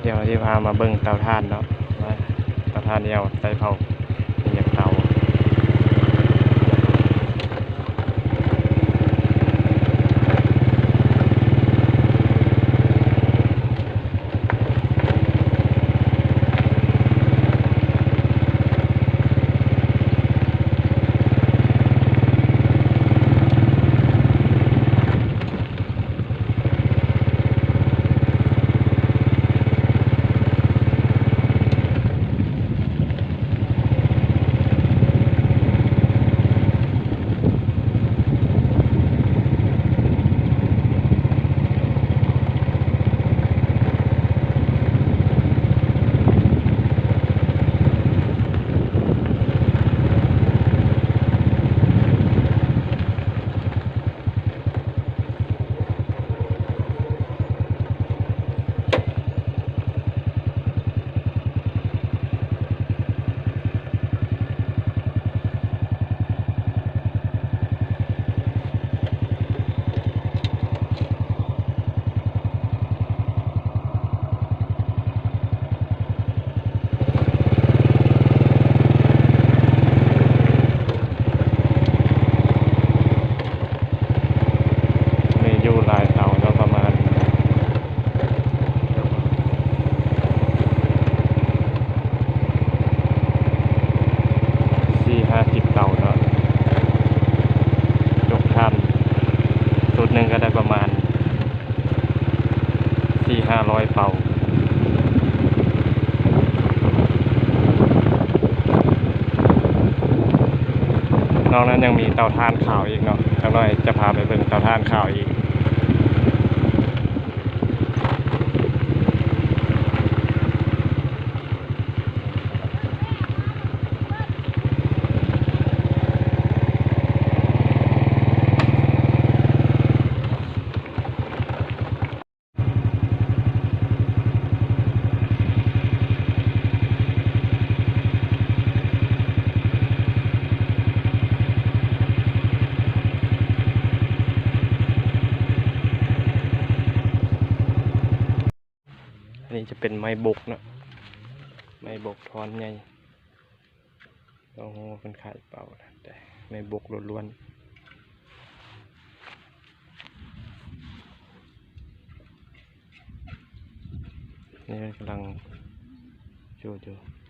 เดี๋ยวที่พามาเบิ่งเตาถ่านเนาะว่าเตาถ่านเดียวใส่เผาเป็นอย่างเตา50 เตาเนาะยกท่านชุดหนึ่งก็ได้ประมาณ400-500 เตานอกนั้นยังมีเตาถ่านขาวอีกเนาะจังหน่อยจะพาไปเบิ่งเตาถ่านขาวอีกอันนี้จะเป็นไม้บกเนาะไม้บกทอนใหญ่โอ้โหเป็นขายเปล่านะแต่ไม้บกล้วนๆนี่กำลังโชว์